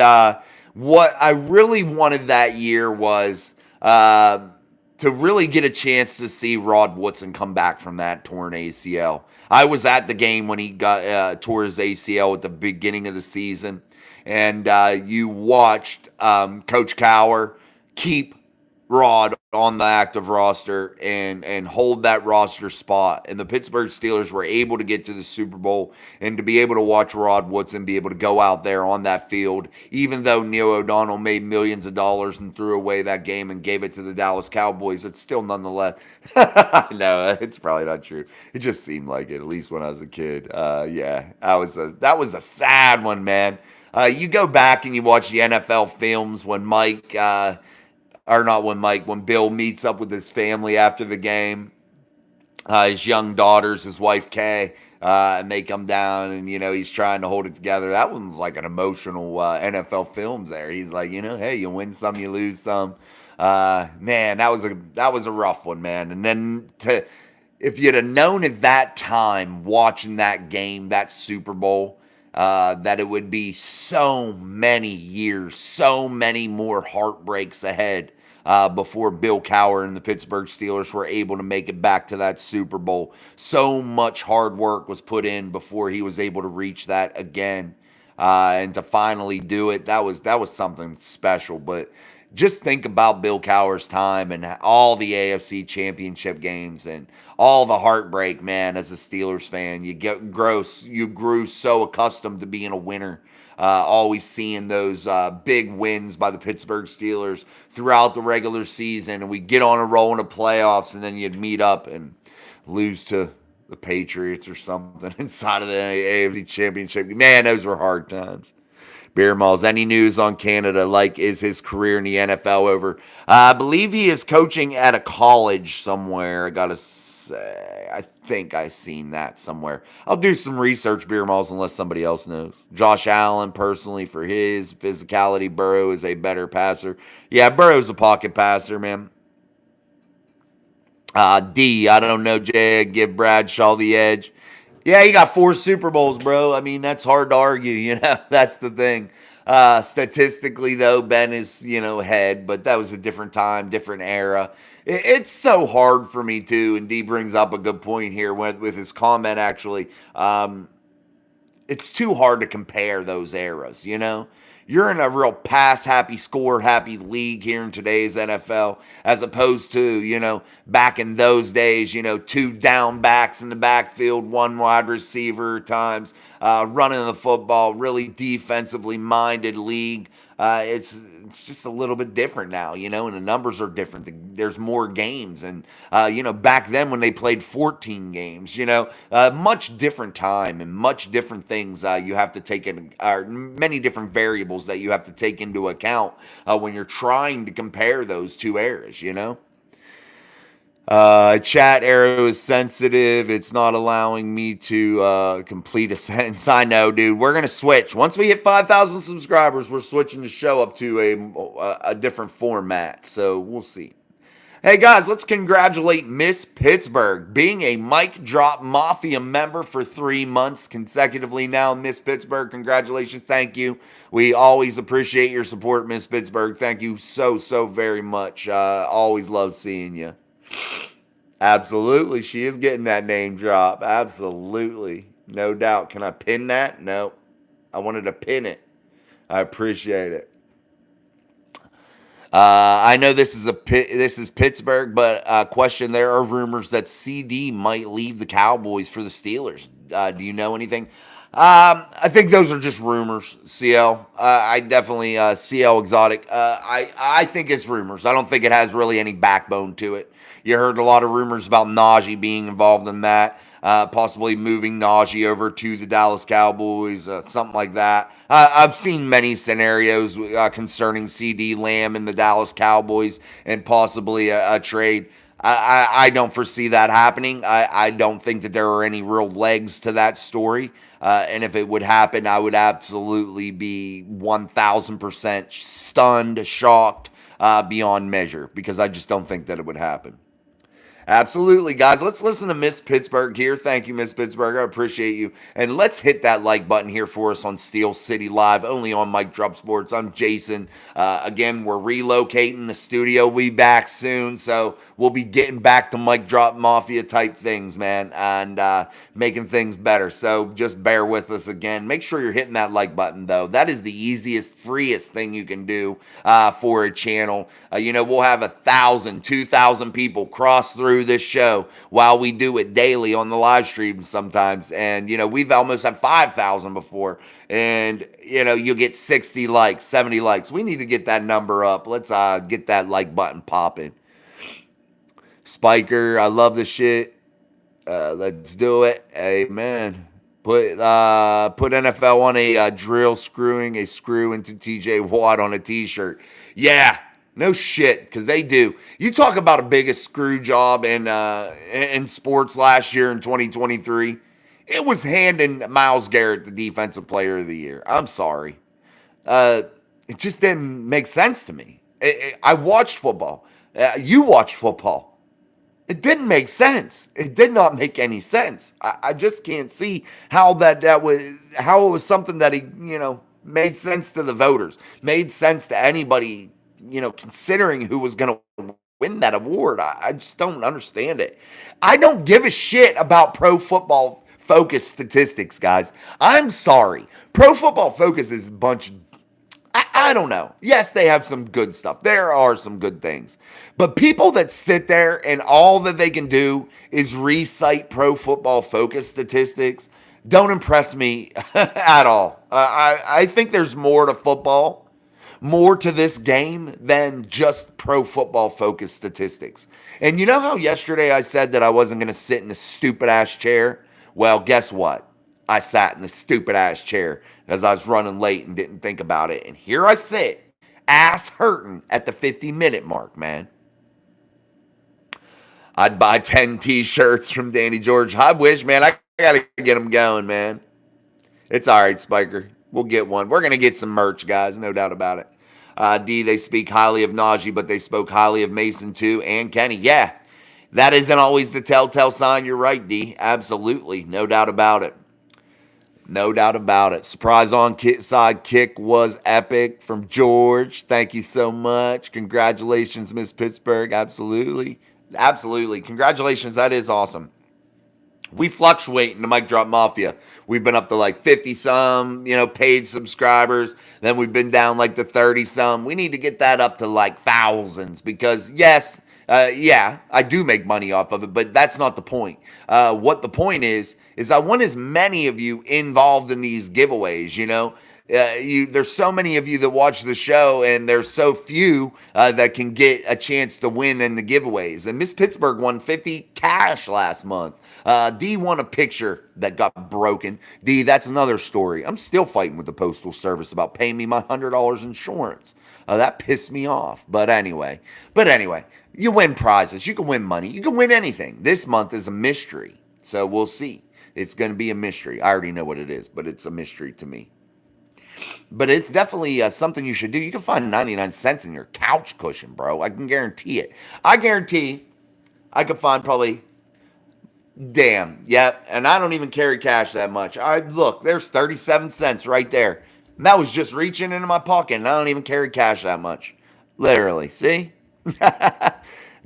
what I really wanted that year was to really get a chance to see Rod Woodson come back from that torn ACL. I was at the game when he tore his ACL at the beginning of the season, and you watched Coach Cowher keep Rod on the active roster and hold that roster spot. And the Pittsburgh Steelers were able to get to the Super Bowl and to be able to watch Rod Woodson be able to go out there on that field, even though Neil O'Donnell made millions of dollars and threw away that game and gave it to the Dallas Cowboys. It's still nonetheless. No, it's probably not true. It just seemed like it, at least when I was a kid. Yeah, that was a sad one, man. You go back and you watch the NFL films when when Bill meets up with his family after the game, his young daughters, his wife Kay, and they come down and, he's trying to hold it together. That one's like an emotional NFL films there. He's like, hey, you win some, you lose some. Man, that was a rough one, man. And then if you'd have known at that time watching that game, that Super Bowl, that it would be so many years, so many more heartbreaks ahead before Bill Cowher and the Pittsburgh Steelers were able to make it back to that Super Bowl. So much hard work was put in before he was able to reach that again, and to finally do it, that was something special. But just think about Bill Cowher's time and all the AFC Championship games and all the heartbreak, man. As a Steelers fan, you grew so accustomed to being a winner, always seeing those big wins by the Pittsburgh Steelers throughout the regular season, and we get on a roll in the playoffs, and then you'd meet up and lose to the Patriots or something inside of the AFC Championship. Man, those were hard times. Beer Malls, any news on Canada? Like, is his career in the NFL over? I believe he is coaching at a college somewhere. I gotta say, I think I seen that somewhere. I'll do some research, Beer Malls, unless somebody else knows. Josh Allen, personally, for his physicality, Burrow is a better passer. Yeah, Burrow's a pocket passer, man. I don't know, Jay. Give Bradshaw the edge. Yeah, he got 4 Super Bowls, bro. I mean, that's hard to argue, That's the thing. Statistically, though, Ben is, ahead, but that was a different time, different era. It's so hard for me, too, and D brings up a good point here with his comment, actually. It's too hard to compare those eras. You're in a real pass happy, score happy league here in today's NFL, as opposed to, back in those days, 2 down backs in the backfield, 1 wide receiver times, running the football, really defensively minded league. It's just a little bit different now, and the numbers are different. There's more games, and back then when they played 14 games, much different time and much different things you have to take in, many different variables that you have to take into account when you're trying to compare those 2 eras. Chat arrow is sensitive. It's not allowing me to complete a sentence. I know, dude. We're going to switch. Once we hit 5,000 subscribers, we're switching the show up to a different format. So we'll see. Hey, guys, let's congratulate Miss Pittsburgh being a Mic Drop Mafia member for 3 months consecutively now. Miss Pittsburgh, congratulations. Thank you. We always appreciate your support, Miss Pittsburgh. Thank you so, so very much. Always love seeing you. Absolutely. She is getting that name drop. Absolutely. No doubt. Can I pin that? No. I wanted to pin it. I appreciate it. I know this is Pittsburgh, but question: there are rumors that CD might leave the Cowboys for the Steelers. Do you know anything? I think those are just rumors. CL, I definitely CL Exotic. I think it's rumors. I don't think it has really any backbone to it. You heard a lot of rumors about Najee being involved in that, possibly moving Najee over to the Dallas Cowboys, something like that. I've seen many scenarios concerning CD Lamb and the Dallas Cowboys and possibly a trade. I don't foresee that happening. I don't think that there are any real legs to that story. And if it would happen, I would absolutely be 1,000% stunned, shocked, beyond measure, because I just don't think that it would happen. Absolutely, guys. Let's listen to Miss Pittsburgh here. Thank you, Miss Pittsburgh. I appreciate you. And let's hit that like button here for us on Steel City Live, only on Mic Drop Sports. I'm Jason. Again, we're relocating. The studio will be back soon, so we'll be getting back to Mic Drop Mafia type things, man, and making things better. So just bear with us again. Make sure you're hitting that like button, though. That is the easiest, freest thing you can do for a channel. We'll have 1,000, 2,000 people cross through this show while we do it daily on the live stream sometimes. And, we've almost had 5,000 before. And, you'll get 60 likes, 70 likes. We need to get that number up. Let's get that like button popping. Spiker, I love the shit. Let's do it. Amen. Put NFL on a drill screwing a screw into TJ Watt on a t-shirt. Yeah. No shit, because they do. You talk about a biggest screw job in sports last year in 2023. It was handing Myles Garrett the Defensive Player of the Year. I'm sorry. It just didn't make sense to me. I watched football. You watched football. It didn't make sense. It did not make any sense. I just can't see how that was how it was something that he made sense to the voters, made sense to anybody considering who was going to win that award. I just don't understand it. I don't give a shit about Pro Football Focus statistics, guys. I'm sorry. Pro Football Focus is a bunch of I don't know. Yes, they have some good stuff. There are some good things. But people that sit there and all that they can do is recite Pro Football Focus statistics don't impress me at all. I think there's more to football, more to this game than just Pro Football Focus statistics. And you know how yesterday I said that I wasn't going to sit in a stupid ass chair? Well, guess what? I sat in the stupid ass chair as I was running late and didn't think about it. And here I sit, ass hurting at the 50-minute mark, man. I'd buy 10 t-shirts from Danny George. I wish, man. I got to get them going, man. It's all right, Spiker. We'll get one. We're going to get some merch, guys. No doubt about it. D, they speak highly of Najee, but they spoke highly of Mason, too, and Kenny. Yeah, that isn't always the telltale sign. You're right, D. Absolutely. No doubt about it. No doubt about it. Surprise onside kick was epic from George. Thank you so much. Congratulations, Miss Pittsburgh. Absolutely. Absolutely. Congratulations. That is awesome. We fluctuate in the Mic Drop Mafia. We've been up to like 50-some, paid subscribers. Then we've been down like to 30-some. We need to get that up to like thousands because, yes, I do make money off of it, but that's not the point. What the point is I want as many of you involved in these giveaways, there's so many of you that watch the show, and there's so few that can get a chance to win in the giveaways. And Miss Pittsburgh won 50 cash last month. D won a picture that got broken. D, that's another story. I'm still fighting with the Postal Service about paying me my $100 insurance. That pissed me off. But anyway, you win prizes. You can win money. You can win anything. This month is a mystery. So we'll see. It's going to be a mystery. I already know what it is, but it's a mystery to me. But it's definitely something you should do. You can find 99 cents in your couch cushion, bro. I can guarantee it. I guarantee I could find probably, yep. And I don't even carry cash that much. Look, there's 37 cents right there. And that was just reaching into my pocket, and I don't even carry cash that much. Literally, see?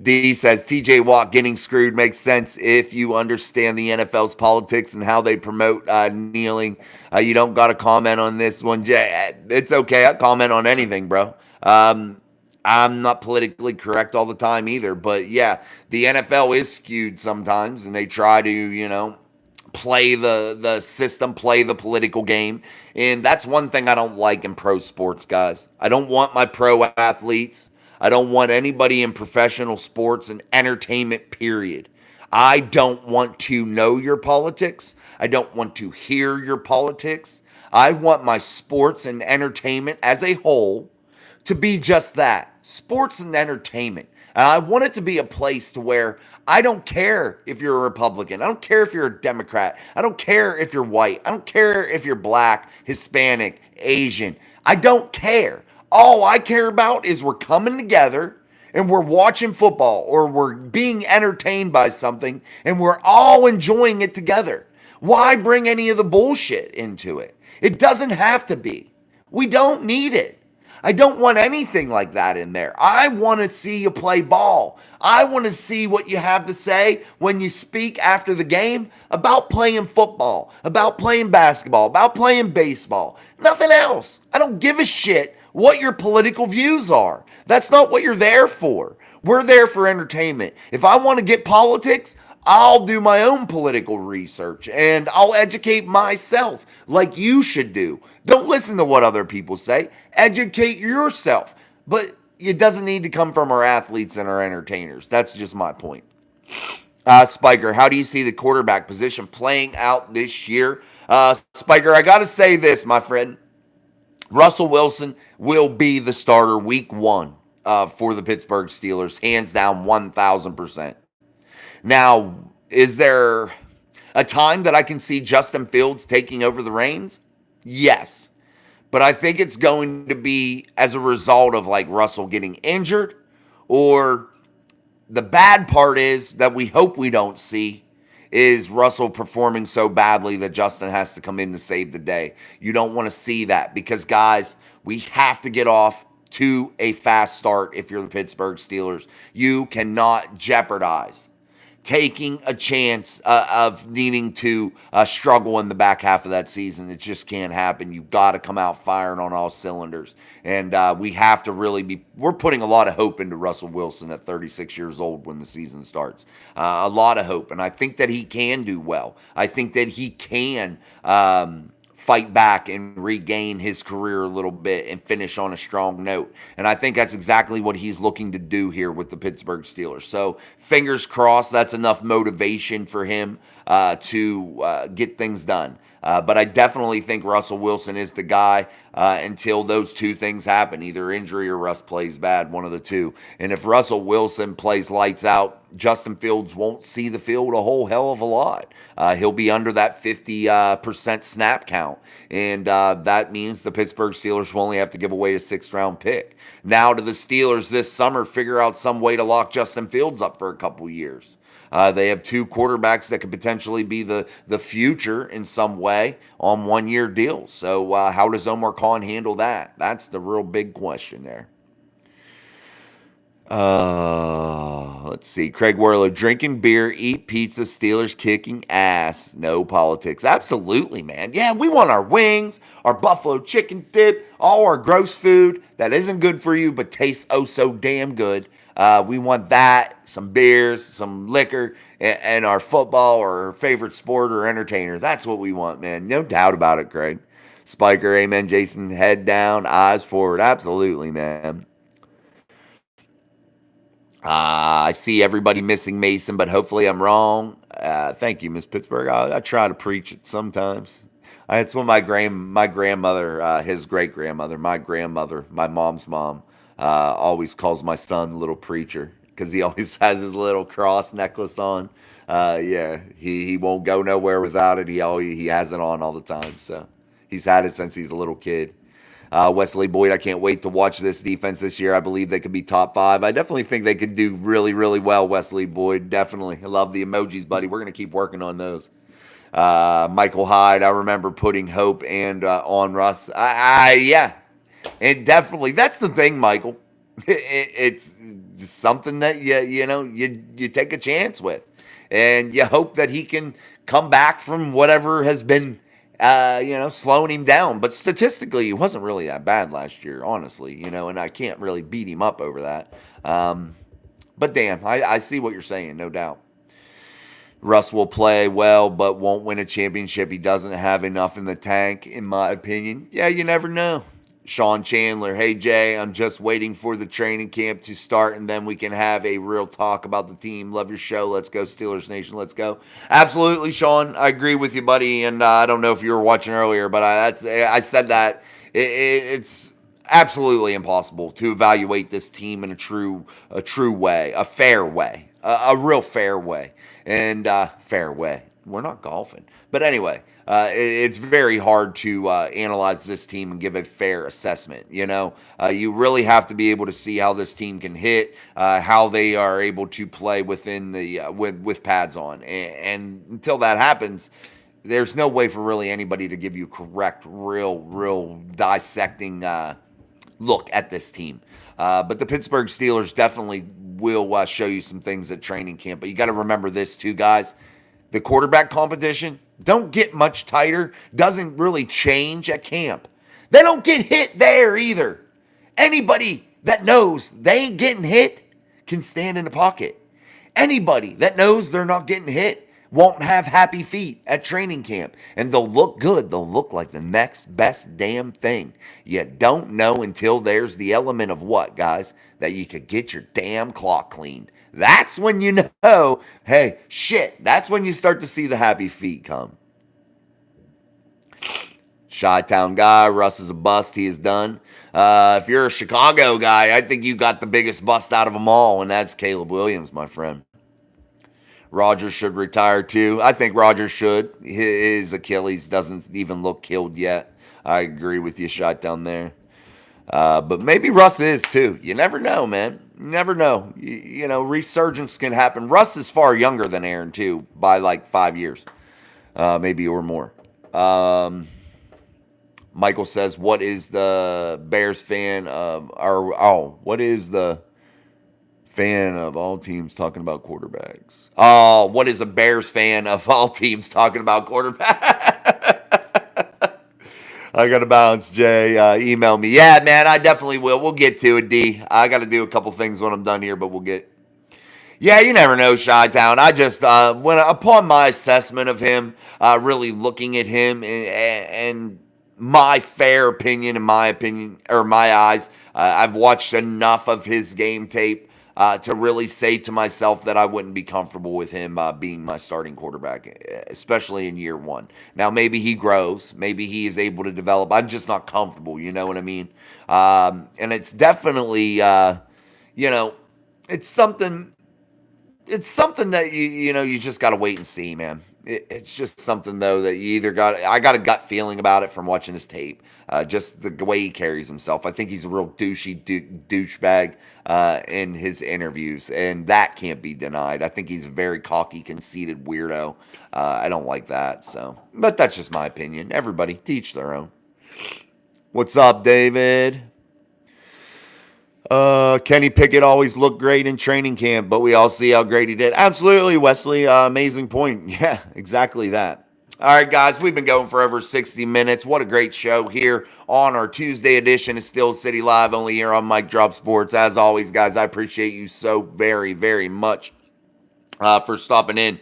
D says, TJ Watt getting screwed makes sense if you understand the NFL's politics and how they promote kneeling. You don't got to comment on this one, Jay. It's okay. I comment on anything, bro. I'm not politically correct all the time either. But, yeah, the NFL is skewed sometimes, and they try to, play the system, play the political game. And that's one thing I don't like in pro sports, guys. I don't want my pro athletes. I don't want anybody in professional sports and entertainment, period. I don't want to know your politics. I don't want to hear your politics. I want my sports and entertainment as a whole to be just that, sports and entertainment. And I want it to be a place to where I don't care if you're a Republican. I don't care if you're a Democrat. I don't care if you're white. I don't care if you're black, Hispanic, Asian. I don't care. All I care about is we're coming together and we're watching football or we're being entertained by something and we're all enjoying it together. Why bring any of the bullshit into it? It doesn't have to be. We don't need it. I don't want anything like that in there. I want to see you play ball. I want to see what you have to say when you speak after the game about playing football, about playing basketball, about playing baseball. Nothing else. I don't give a shit what your political views are. That's not what you're there for. We're there for entertainment. If I want to get politics, I'll do my own political research and I'll educate myself like you should do. Don't listen to what other people say. Educate yourself. But it doesn't need to come from our athletes and our entertainers. That's just my point. Spiker, how do you see the quarterback position playing out this year? Spiker, I got to say this, my friend. Russell Wilson will be the starter week 1 for the Pittsburgh Steelers, hands down 1,000%. Now, is there a time that I can see Justin Fields taking over the reins? Yes. But I think it's going to be as a result of like Russell getting injured or The bad part is that we hope we don't see is Russell performing so badly that Justin has to come in to save the day. You don't want to see that because, guys, we have to get off to a fast start if you're the Pittsburgh Steelers. You cannot jeopardize taking a chance of needing to struggle in the back half of that season. It just can't happen. You've got to come out firing on all cylinders. And we have to really we're putting a lot of hope into Russell Wilson at 36 years old when the season starts. A lot of hope. And I think that he can do well. I think that he can fight back and regain his career a little bit and finish on a strong note. And I think that's exactly what he's looking to do here with the Pittsburgh Steelers. So fingers crossed that's enough motivation for him to get things done. But I definitely think Russell Wilson is the guy until those two things happen, either injury or Russ plays bad, one of the two. And if Russell Wilson plays lights out, Justin Fields won't see the field a whole hell of a lot. He'll be under that 50% snap count. And that means the Pittsburgh Steelers will only have to give away a sixth-round pick. Now to the Steelers this summer, figure out some way to lock Justin Fields up for a couple years. They have two quarterbacks that could potentially be the future in some way on one-year deals. So how does Omar Khan handle that? That's the real big question there. Let's see. Craig Werler, drinking beer, eat pizza, Steelers kicking ass. No politics. Absolutely, man. Yeah, we want our wings, our buffalo chicken dip, all our gross food that isn't good for you but tastes oh so damn good. We want that, some beers, some liquor, and our football or favorite sport or entertainer. That's what we want, man. No doubt about it, Craig. Spiker, amen, Jason. Head down, eyes forward. Absolutely, man. I see everybody missing Mason, but hopefully I'm wrong. Thank you, Miss Pittsburgh. I try to preach it sometimes. It's when my grandmother, his great grandmother, my grandmother, my mom's mom, always calls my son little preacher because he always has his little cross necklace on. Yeah, he won't go nowhere without it. He has it on all the time. So he's had it since he's a little kid. Wesley Boyd, I can't wait to watch this defense this year. I believe they could be top 5. I definitely think they could do really, really well, Wesley Boyd. Definitely. I love the emojis, buddy. We're going to keep working on those. Michael Hyde, I remember putting hope and on Russ. Yeah, and definitely. That's the thing, Michael. It's just something that you take a chance with, and you hope that he can come back from whatever has been slowing him down. But statistically, he wasn't really that bad last year, honestly, and I can't really beat him up over that. But damn, I see what you're saying, no doubt. Russ will play well, but won't win a championship. He doesn't have enough in the tank, in my opinion. Yeah, you never know. Sean Chandler, hey Jay, I'm just waiting for the training camp to start and then we can have a real talk about the team. Love your show. Let's go Steelers Nation. Let's go. Absolutely, Sean. I agree with you, buddy. And I don't know if you were watching earlier, but I said that it's absolutely impossible to evaluate this team in a true way, a fair way, a real fair way, and fair way. We're not golfing, but anyway. It's very hard to analyze this team and give a fair assessment. You really have to be able to see how this team can hit, how they are able to play within the with pads on, and until that happens, there's no way for really anybody to give you a correct, real dissecting look at this team. But the Pittsburgh Steelers definitely will show you some things at training camp. But you got to remember this too, guys. The quarterback competition don't get much tighter, doesn't really change at camp. They don't get hit there either. Anybody that knows they ain't getting hit can stand in the pocket. Anybody that knows they're not getting hit won't have happy feet at training camp. And they'll look good. They'll look like the next best damn thing. You don't know until there's the element of what, guys? That you could get your damn clock cleaned. That's when you know, hey, shit, that's when you start to see the happy feet come. Chi-Town guy, Russ is a bust. He is done. If you're a Chicago guy, I think you got the biggest bust out of them all, and that's Caleb Williams, my friend. Rodgers should retire too. I think Rodgers should. His Achilles doesn't even look killed yet. I agree with you, Chi-Town there. But maybe Russ is too. You never know, man. You never know. Resurgence can happen. Russ is far younger than Aaron too, by like 5 years, maybe or more. Michael says, "What is the Bears fan of? What is the fan of all teams talking about quarterbacks? Oh, what is a Bears fan of all teams talking about quarterbacks?" I got to bounce, Jay. Email me. Yeah, man, I definitely will. We'll get to it, D. I got to do a couple things when I'm done here, but we'll get. Yeah, you never know, Chi-Town. I just, when upon my assessment of him, really looking at him and my fair opinion, in my opinion, or my eyes, I've watched enough of his game tape to really say to myself that I wouldn't be comfortable with him being my starting quarterback, especially in year one. Now, maybe he grows. Maybe he is able to develop. I'm just not comfortable. You know what I mean? And it's definitely, it's something. It's something that you just got to wait and see, man. It's just something though that you either got. I got a gut feeling about it from watching his tape, just the way he carries himself. I think he's a real douchebag in his interviews, and that can't be denied. I think he's a very cocky, conceited weirdo. I don't like that. So, but that's just my opinion. Everybody teach their own. What's up, David? Kenny Pickett always looked great in training camp, but we all see how great he did. Absolutely, Wesley. Amazing point. Yeah, exactly that. All right, guys, we've been going for over 60 minutes. What a great show here on our Tuesday edition of Steel City Live, only here on Mike Drop Sports. As always, guys, I appreciate you so very, very much for stopping in.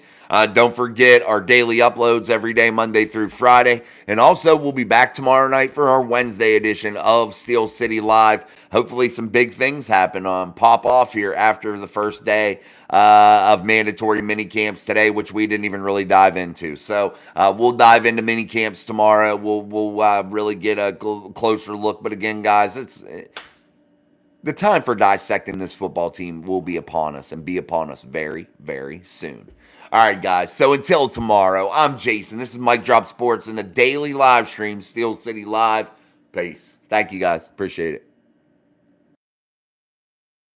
Don't forget our daily uploads every day, Monday through Friday. And also, we'll be back tomorrow night for our Wednesday edition of Steel City Live. Hopefully, some big things happen pop off here after the first day of mandatory mini camps today, which we didn't even really dive into. So we'll dive into mini camps tomorrow. We'll really get a closer look. But again, guys, the time for dissecting this football team will be upon us and be upon us very, very soon. All right, guys. So until tomorrow, I'm Jason. This is Mike Drop Sports and the daily live stream, Steel City Live. Peace. Thank you, guys. Appreciate it.